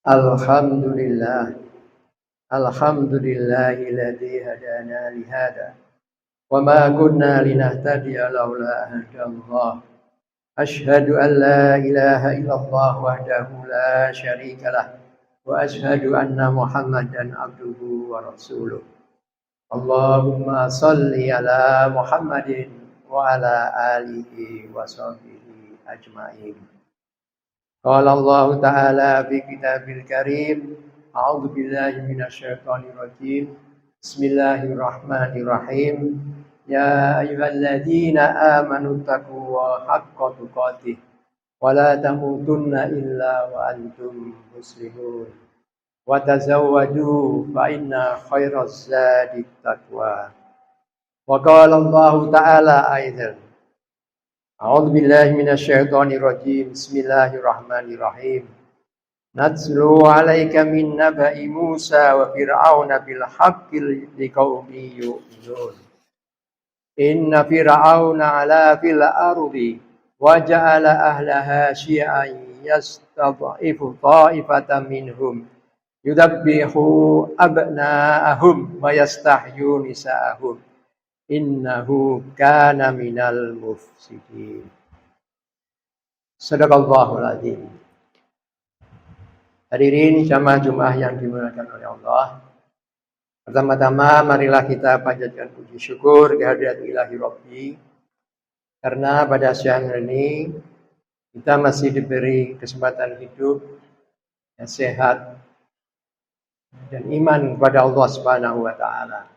Alhamdulillah. Alhamdulillahilladzi hadana li hada wa ma kunna linahtadiya laula an hadallah. Asyhadu an la ilaha illallah wahdahu la syarikalah wa asyhadu anna Muhammadan abduhu wa rasuluh. Allahumma shalli ala Muhammadin wa ala alihi wa sahbihi ajmain. Qala Allah Ta'ala fi kitabil karim. A'udzu billahi minasyaitonir rajim. Bismillahirrahmanirrahim. Ya ayyuhalladzina amanu taqullaha haqqa tuqatih wa la tamutunna illa wa antum muslimun. Wa tazawwadu fa inna khairaz zadi taqwa. Wa qala Allah Ta'ala aidan. A'udzu billahi minasyaitonir rajim. Bismillahirrahmanirrahim. Natslu 'alaika min naba'i Musa wa Fir'auna bil haqqi liqaumin yu'minun. Inna Fir'auna 'ala fil ardi wa ja'ala ahlaha syi'an yastad'ifu ta'ifatan minhum yudabbihu abna'ahum wa yastahyu nisa'ahum. Innahu kana minal mufsidin. Sadaqallahul azim. Hadirin jamaah Jumat yang dimuliakan oleh Allah. Pertama-tama marilah kita panjatkan puji syukur kehadirat Ilahi Rabbi. Karena pada siang ini kita masih diberi kesempatan hidup yang sehat dan iman kepada Allah Subhanahu wa taala.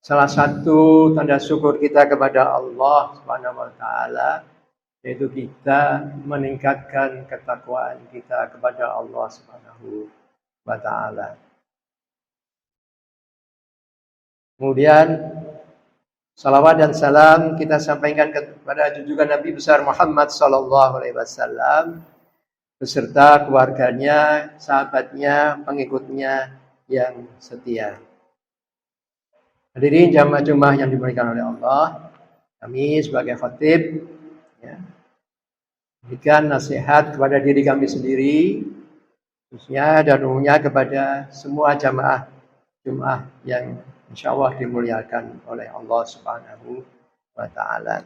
Salah satu tanda syukur kita kepada Allah Subhanahu wa taala yaitu kita meningkatkan ketakwaan kita kepada Allah Subhanahu wa taala. Kemudian salawat dan salam kita sampaikan kepada junjungan Nabi besar Muhammad sallallahu alaihi wasallam beserta keluarganya, sahabatnya, pengikutnya yang setia. Hadirin jamaah Jumat yang dimuliakan oleh Allah, kami sebagai khatib berikan nasihat kepada diri kami sendiri, khususnya dan umumnya kepada semua jamaah Jumat yang insya Allah dimuliakan oleh Allah Subhanahu wa taala.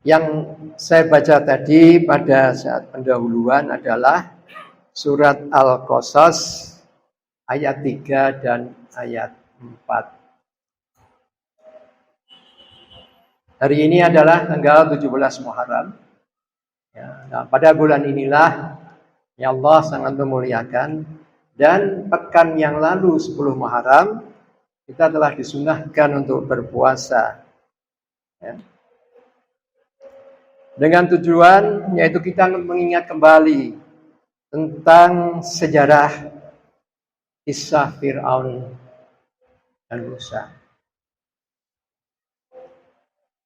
Yang saya baca tadi pada saat pendahuluan adalah surat Al-Qasas ayat 3 dan ayat 4. Hari ini adalah tanggal 17 Muharram. Nah, pada bulan inilah ya Allah sangat memuliakan, dan pekan yang lalu 10 Muharram kita telah disunahkan untuk berpuasa. Dengan tujuan yaitu kita mengingat kembali tentang sejarah kisah Fir'aun dan Musa,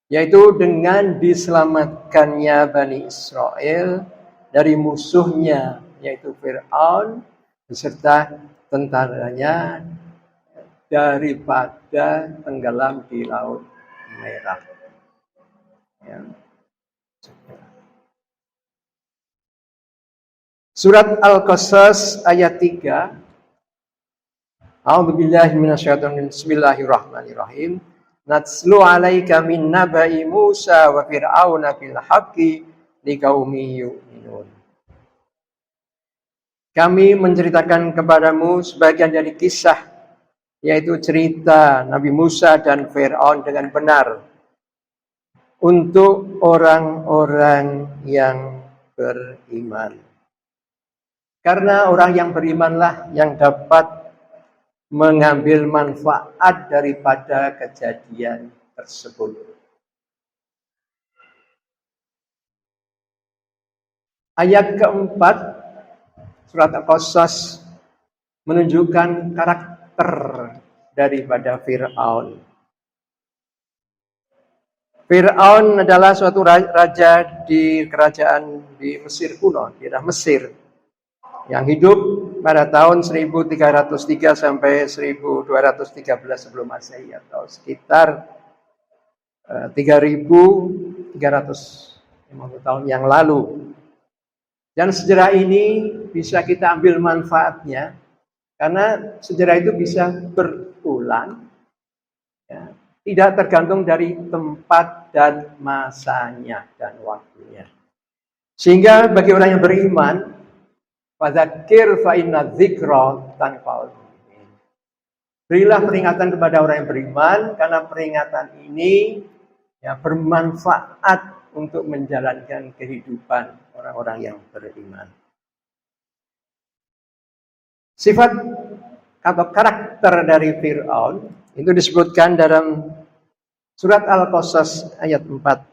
yaitu dengan diselamatkannya Bani Israel dari musuhnya yaitu Fir'aun beserta tentaranya daripada tenggelam di Laut Merah. Surat Al-Qasas ayat 3. A'udzubillahi minasyaitonir Bismillahirrahmanirrahim. Natslu 'alaika min naba'i Musa wa Fir'auna bil haqqi liqaumin yu'minun. Kami menceritakan kepadamu sebagian dari kisah, yaitu cerita Nabi Musa dan Fir'aun dengan benar untuk orang-orang yang beriman. Karena orang yang berimanlah yang dapat mengambil manfaat daripada kejadian tersebut. Ayat keempat surat Al-Qasas menunjukkan karakter daripada Fir'aun. Fir'aun adalah suatu raja di kerajaan di Mesir kuno, di daerah Mesir, yang hidup pada tahun 1303 sampai 1213 sebelum Masehi, atau sekitar 3.350 tahun yang lalu. Dan sejarah ini bisa kita ambil manfaatnya, karena sejarah itu bisa berulang, ya, tidak tergantung dari tempat dan masanya dan waktunya. Sehingga bagi orang yang beriman, fadzakir fa inna dzikra tanfa'ul mu'minin. Berilah peringatan kepada orang yang beriman, karena peringatan ini ya bermanfaat untuk menjalankan kehidupan orang-orang yang beriman. Sifat atau karakter dari Fir'aun itu disebutkan dalam surat Al-Qasas ayat 4.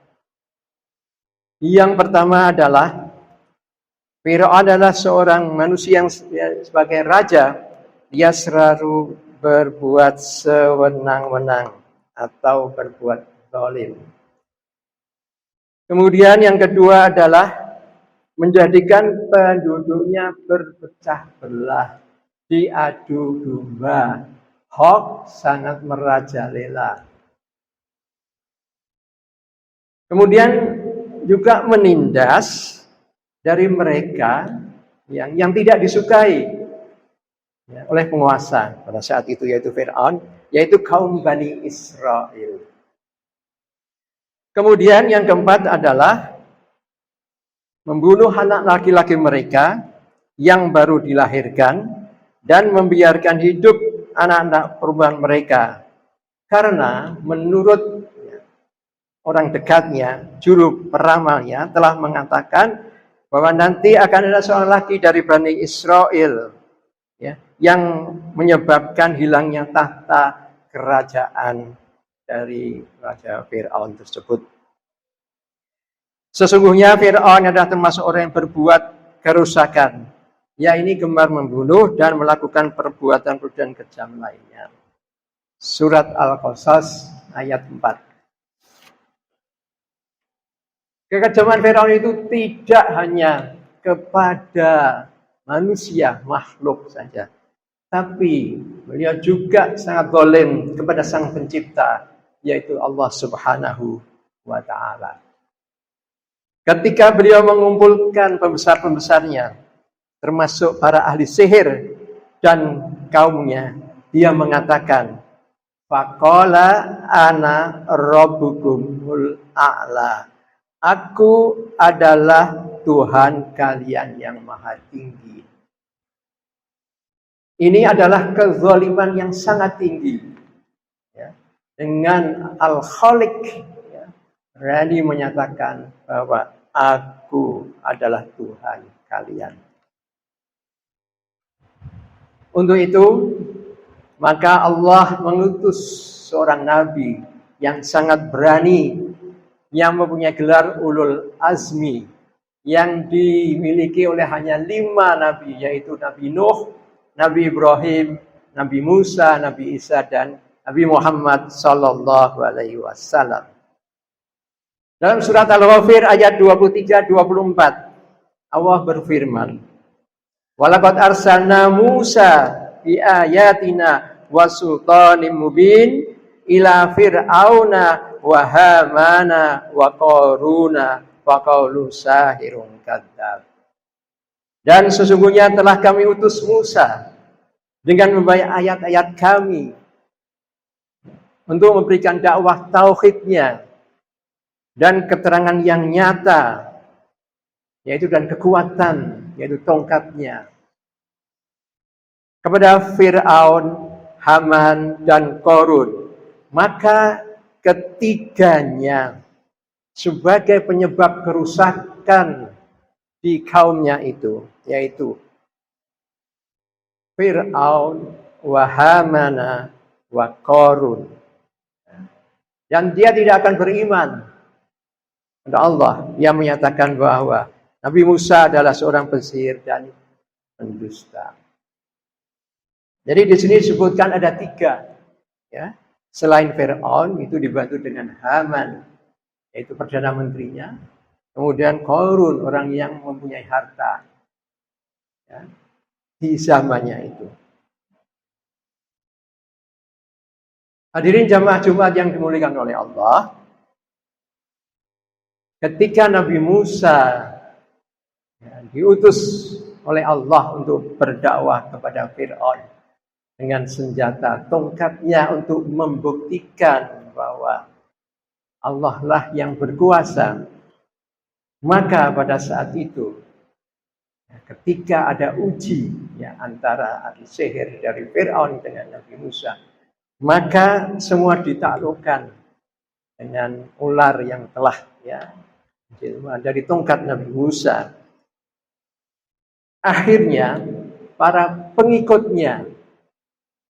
Yang pertama adalah Fir'aun adalah seorang manusia yang sebagai raja, dia selalu berbuat sewenang-wenang atau berbuat zalim. Kemudian yang kedua adalah menjadikan penduduknya berpecah belah, diadu domba, hoax sangat merajalela. Kemudian juga menindas dari mereka yang tidak disukai oleh penguasa pada saat itu, yaitu Fir'aun, yaitu kaum Bani Israel. Kemudian yang keempat adalah membunuh anak laki-laki mereka yang baru dilahirkan dan membiarkan hidup anak-anak perempuan mereka. Karena menurut orang dekatnya, juru peramalnya telah mengatakan bahwa nanti akan ada seorang laki dari Bani Israel, ya, yang menyebabkan hilangnya tahta kerajaan dari Raja Fir'aun tersebut. Sesungguhnya Fir'aun adalah termasuk orang yang berbuat kerusakan. Ya, ini gemar membunuh dan melakukan perbuatan-perbuatan kejam lainnya. Surat Al-Qasas ayat 4. Kekejaman Fir'aun itu tidak hanya kepada manusia, makhluk saja. Tapi beliau juga sangat zalim kepada Sang Pencipta, yaitu Allah Subhanahu wa Ta'ala. Ketika beliau mengumpulkan pembesar-pembesarnya, termasuk para ahli sihir dan kaumnya, dia mengatakan, faqala ana rabbukumul a'la. Aku adalah Tuhan kalian yang maha tinggi. Ini adalah kezaliman yang sangat tinggi. Ya. Dengan Al-Khaliq, ya, berani menyatakan bahwa aku adalah Tuhan kalian. Untuk itu, maka Allah mengutus seorang nabi yang sangat berani, yang mempunyai gelar ulul azmi, yang dimiliki oleh hanya 5 nabi, yaitu Nabi Nuh, Nabi Ibrahim, Nabi Musa, Nabi Isa, dan Nabi Muhammad sallallahu alaihi wasallam. Dalam surat Al-Ghafir ayat 23-24, Allah berfirman, walaqad arsalna Musa bi ayatina wa sultanin mubin ila fir'auna wa hamana wa qaruna wa qalu sahirun kadzdzab. Dan sesungguhnya telah kami utus Musa dengan membawa ayat-ayat kami untuk memberikan dakwah tauhidnya dan keterangan yang nyata, yaitu dan kekuatan, yaitu tongkatnya, kepada Fir'aun, Haman, dan Qarun. Maka ketiganya sebagai penyebab kerusakan di kaumnya itu, yaitu Fir'aun, wa Hamana, wa Qarun. Dan dia tidak akan beriman kepada Allah yang menyatakan bahwa Nabi Musa adalah seorang pesihir dan pendusta. Jadi di sini disebutkan ada 3, ya. Selain Fir'aun itu dibantu dengan Haman, yaitu perdana menterinya. Kemudian Qarun, orang yang mempunyai harta, ya, di zamannya itu. Hadirin jamaah Jumat yang dimuliakan oleh Allah, ketika Nabi Musa diutus oleh Allah untuk berdakwah kepada Fir'aun dengan senjata tongkatnya untuk membuktikan bahwa Allah lah yang berkuasa. Maka pada saat itu, ketika ada uji antara ahli sihir dari Fir'aun dengan Nabi Musa, maka semua ditaklukkan dengan ular yang telah dari tongkat Nabi Musa. Akhirnya para pengikutnya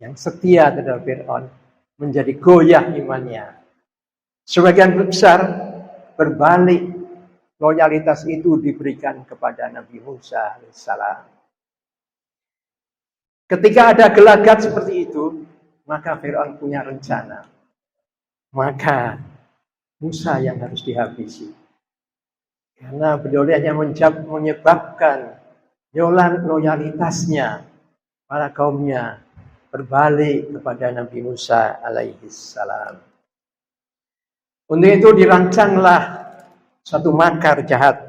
yang setia terhadap Fir'aun menjadi goyah imannya. Sebagian besar berbalik, loyalitas itu diberikan kepada Nabi Musa alaihissalam. Ketika ada gelagat seperti itu, maka Fir'aun punya rencana. Maka Musa yang harus dihabisi. Karena beliau yang menyebabkan loyalitasnya para kaumnya berbalik kepada Nabi Musa alaihissalam. Untuk itu dirancanglah satu makar jahat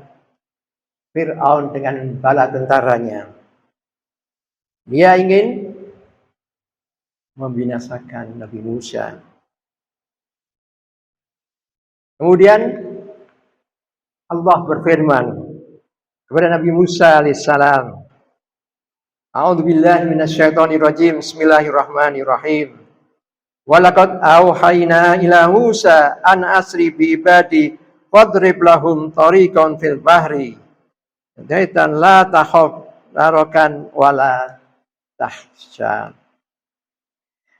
Fir'aun dengan bala tentaranya. Dia ingin membinasakan Nabi Musa. Kemudian Allah berfirman kepada Nabi Musa alaihissalam, A'udzubillahi minasyaitonirrajim. Bismillahirrahmanirrahim. Walaqad auhayna ila Musa an asri bi ibadi fadrib lahum tariqan fil bahri daitan la takhaf darokan wala tahzan.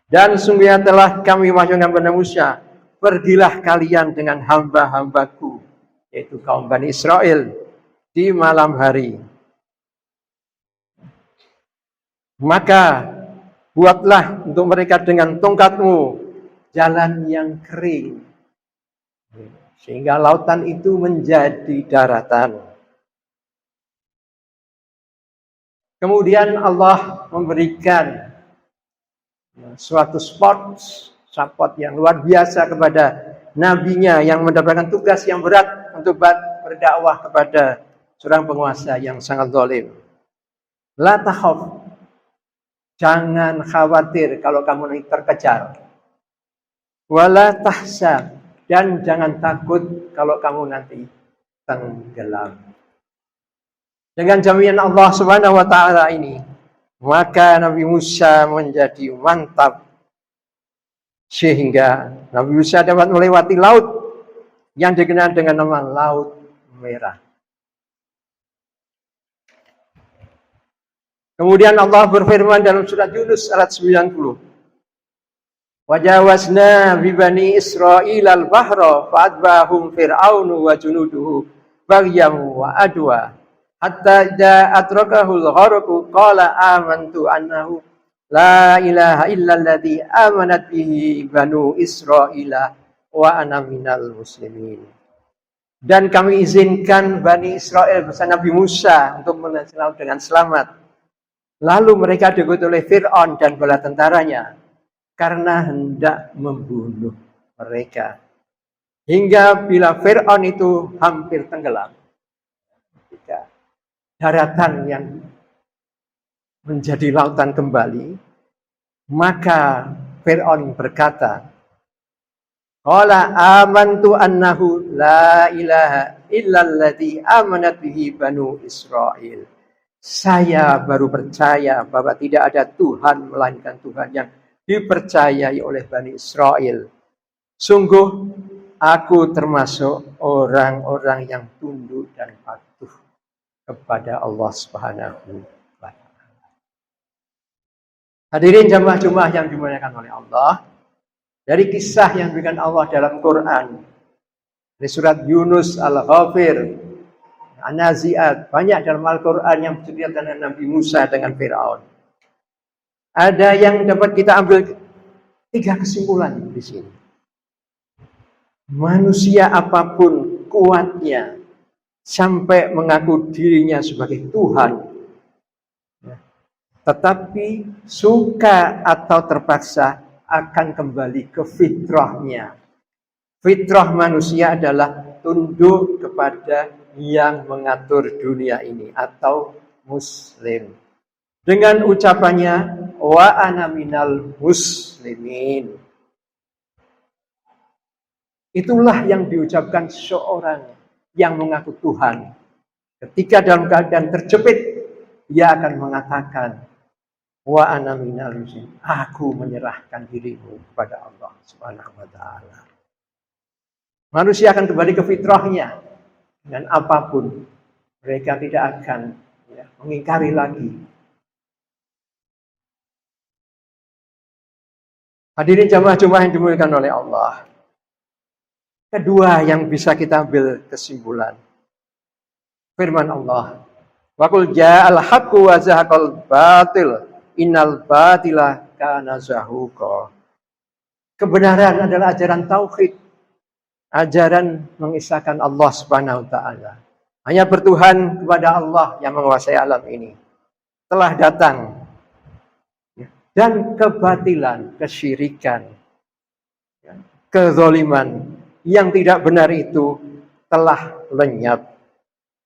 Dan sungguhnya telah kami wahyukan kepada Musa, pergilah kalian dengan hamba-hambaku, yaitu kaum Bani Israel, di malam hari. Maka buatlah untuk mereka dengan tongkatmu jalan yang kering, sehingga lautan itu menjadi daratan. Kemudian Allah memberikan suatu support yang luar biasa kepada nabinya yang mendapatkan tugas yang berat untuk berdakwah kepada seorang penguasa yang sangat zalim. La takhaf, jangan khawatir kalau kamu nanti terkejar. Wala tahzan, dan jangan takut kalau kamu nanti tenggelam. Dengan jaminan Allah Subhanahu wa taala ini, maka Nabi Musa menjadi mantap sehingga Nabi Musa dapat melewati laut yang dikenal dengan nama Laut Merah. Kemudian Allah berfirman dalam surat Yunus ayat 90. Wajawazna bi bani Israil al-bahra fa'atbahum fir'aunu wa junuduhu baghyan wa adwa hatta ja'at rakahul gharqu qala amantu annahu la ilaha illalladzi amanat bihi banu Israila wa ana minal muslimin. Dan kami izinkan Bani Israel bersama Nabi Musa untuk melewati laut dengan selamat. Lalu mereka diikuti oleh Fir'aun dan bala tentaranya karena hendak membunuh mereka. Hingga bila Fir'aun itu hampir tenggelam, ketika daratan yang menjadi lautan kembali, maka Fir'aun berkata, Qala amantu annahu la ilaha illalladzi amanat bihi banu Israil. Saya baru percaya bahwa tidak ada Tuhan melainkan Tuhan yang dipercayai oleh Bani Israel. Sungguh aku termasuk orang-orang yang tunduk dan patuh kepada Allah Subhanahu wa taala. Hadirin jamaah-jamaah yang dimuliakan oleh Allah, dari kisah yang diberikan Allah dalam Quran, di surat Yunus, Al-Ghafir, An-Nazi'at, banyak dalam Al-Quran yang menceritakan Nabi Musa dengan Fir'aun. Ada yang dapat kita ambil 3 kesimpulan di sini. Manusia apapun kuatnya, sampai mengaku dirinya sebagai Tuhan, tetapi suka atau terpaksa akan kembali ke fitrahnya. Fitrah manusia adalah tunduk kepada yang mengatur dunia ini atau muslim. Dengan ucapannya wa ana minal muslimin. Itulah yang diucapkan seorang yang mengaku Tuhan. Ketika dalam keadaan terjepit, dia akan mengatakan wa ana minal muslimin. Aku menyerahkan dirimu kepada Allah Subhanahu wa taala. Manusia akan kembali ke fitrahnya dengan apapun. Mereka tidak akan mengingkari lagi. Hadirin jamaah-jamaah yang dimuliakan oleh Allah. Kedua yang bisa kita ambil kesimpulan. Firman Allah. Wa qul ja'al haqqu wa zahaqal batil. Innal batila kana zahuqa. Kebenaran adalah ajaran tauhid. Ajaran mengisahkan Allah Subhanahu wa taala. Hanya bertuhan kepada Allah yang menguasai alam ini. Telah datang. Dan kebatilan, kesyirikan, kezaliman yang tidak benar itu telah lenyap.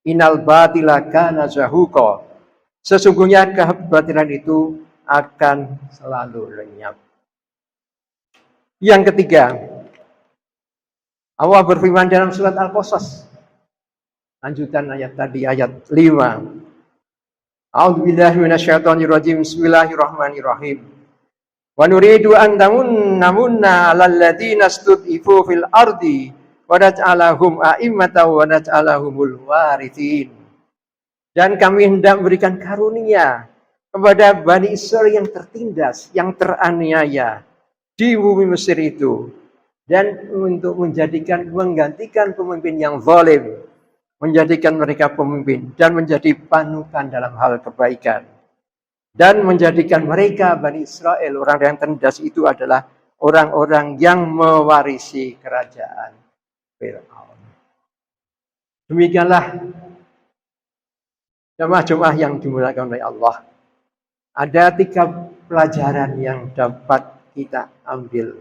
Innal batila kana zahuqa. Sesungguhnya kebatilan itu akan selalu lenyap. Yang ketiga, Allah berfirman dalam surat Al-Qasas. Lanjutan ayat tadi, ayat 5. A'udzubillahi minasyaitonirrajim. Bismillahirrahmanirrahim. Wa nuridu an namunna 'alal ladzina stud'ifu fil ardi wa naj'alahum a'immatan wa naj'alahumul warithin. Dan kami hendak memberikan karunia kepada Bani Israil yang tertindas, yang teraniaya di bumi Mesir itu, dan untuk menggantikan pemimpin yang zalim, menjadikan mereka pemimpin dan menjadi panutan dalam hal kebaikan. Dan menjadikan mereka Bani Israel, orang yang tertindas itu adalah orang-orang yang mewarisi kerajaan Fir'aun. Demikianlah jemaah-jemaah yang dimuliakan oleh Allah. Ada 3 pelajaran yang dapat kita ambil.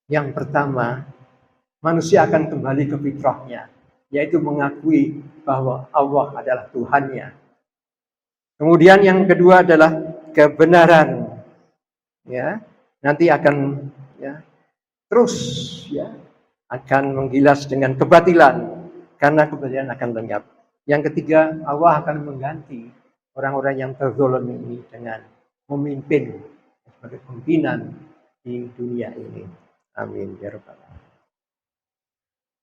Yang pertama, manusia akan kembali ke fitrahnya, yaitu mengakui bahwa Allah adalah Tuhannya. Kemudian yang kedua adalah kebenaran. Ya, nanti akan terus akan menggilas dengan kebatilan karena kebatilan akan lenyap. Yang ketiga, Allah akan mengganti orang-orang yang terzalimi ini dengan memimpin sebagai pimpinan di dunia ini. Amin ya rabbal alamin.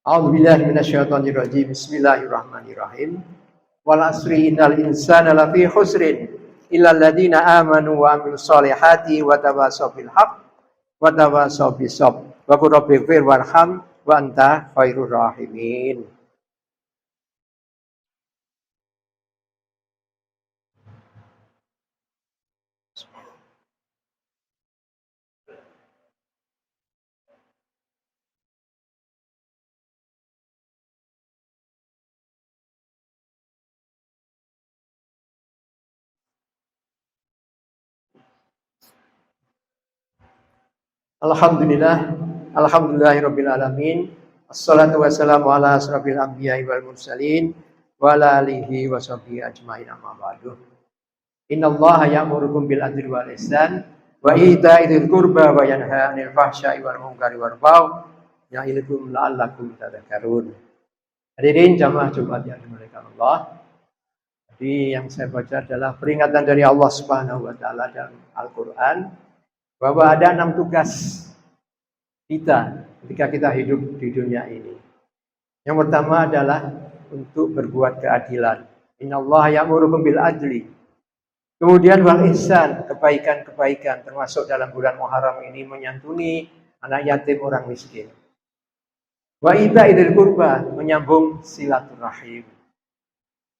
A'udzubillahi minasyaitonirrajim. Bismillahirrahmanirrahim. Wal asri innal insana lafi khusrin illal ladzina amanu wa amilus solihati wa tawasaw bil haqq wa tawasaw bis sabr. Wa qur rabbighfir warham wa anta khairur rahimin. Alhamdulillahirabbil alamin. Assalatu wassalamu ala asrofil anbiya'i wal mursalin wa ala alihi wa sahbihi ajmain amma ba'du. Innallaha ya'murukum bil adli wal ihsan wa ita'i dzil qurba wa yanha 'anil fahsya'i wal munkari wal baghi ya'idukum la'allakum tadhakkarun. Hadirin jamaah Jumat yang dimuliakan Allah. Jadi yang saya baca adalah peringatan dari Allah Subhanahu wa taala dalam Al-Qur'an bahwa ada 6 tugas kita ketika kita hidup di dunia ini. Yang pertama adalah untuk berbuat keadilan. Innallaha ya'murukum bil adli. Kemudian wal ihsan, kebaikan-kebaikan termasuk dalam bulan Muharram ini menyantuni anak yatim, orang miskin. Wa ita'idil qurba, menyambung silaturahim.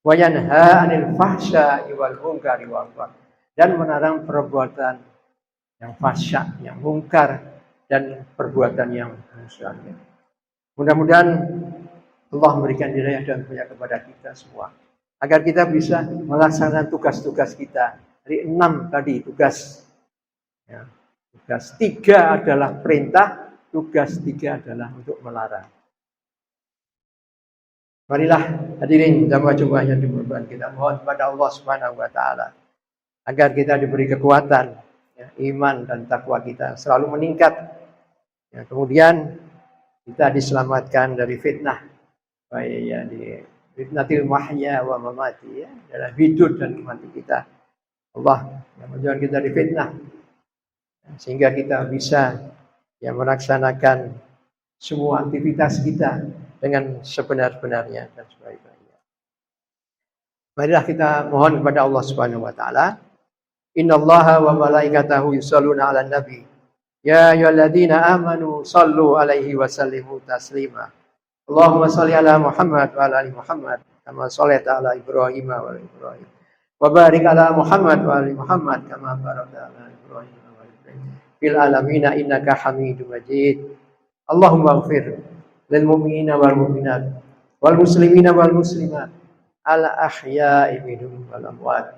Wa yanha 'anil fahsya'i wal munkari wal baghi, dan melarang perbuatan yang fahsya, yang mungkar, dan perbuatan yang musyrik. Mudah-mudahan Allah memberikan hidayah dan hidayah kepada kita semua, agar kita bisa melaksanakan tugas-tugas kita. Dari 6 tadi tugas. Tugas 3 adalah perintah, tugas 3 adalah untuk melarang. Marilah hadirin jamaah yang dimuliakan kita mohon kepada Allah Subhanahu wa taala agar kita diberi kekuatan, ya, iman dan takwa kita selalu meningkat. Ya, kemudian kita diselamatkan dari fitnah, baik ya di fitnatil mahya wa mamati, ya, dalam hidup dan mati kita. Allah yang menjauhkan kita dari fitnah sehingga kita bisa ya melaksanakan semua aktivitas kita dengan sebenar-benarnya dan sebaik-baiknya. Marilah kita mohon kepada Allah Subhanahu wa taala. Innallaha wa malaikatahu yusholluna 'alan nabi. Ya ayyuhalladzina amanu shallu 'alaihi wa sallimu taslima. Allahumma shalli 'ala Muhammad wa 'ala ali Muhammad kama shallaita 'ala Ibrahim wa 'ala Ibrahim. Wa barik 'ala Muhammad wa 'ala ali Muhammad kama barakta 'ala Ibrahim wa 'ala Ibrahim fil alamin innaka Hamidum Majid. Allahumma ighfir lil mu'minina wal mu'minat wal muslimina wal muslimat al ahya'i minhum wal amwat.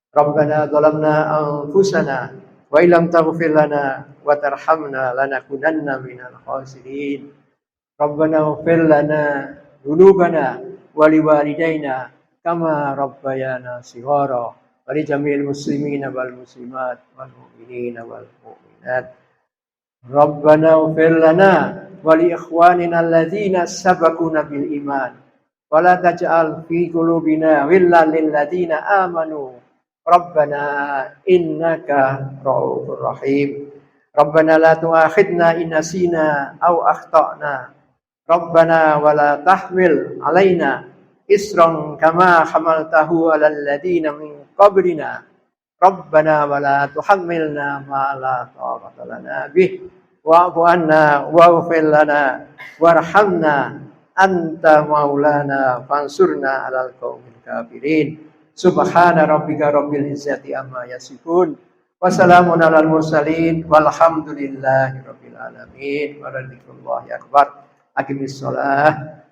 Rabbana zalamna anfusana wa illam taghfir lana wa tarhamna lanakunanna minal khasirin. Rabbana ighfir lana dzunubana wa liwalidayna kama rabbayana shighara wa li jami'il muslimina wal muslimat wal mu'minina wal mu'minat. Rabbana ighfir lana wa li ikhwanina alladzina sabaquna bil iman wa la taj'al fi qulubina ghillan lil ladzina amanu Rabbana innaka ra'ufur rahim. Rabbana la tu'akhidna in nasina aw akhtana. Rabbana wa la tahmil 'alaina isran kama hamaltahu 'alal ladzina min qablina. Rabbana wa la tuhammilna ma la taqata lana bih. Wa'fu 'anna waghfir lana warhamna anta maulana fansurna 'alal qaumil kafirin. Subhana rabbika rabbil izzati amma yasifun wa salamun 'alal mursalin walhamdulillahi rabbil alamin. Wa radhiyallahu akbar. Aqimis shalah.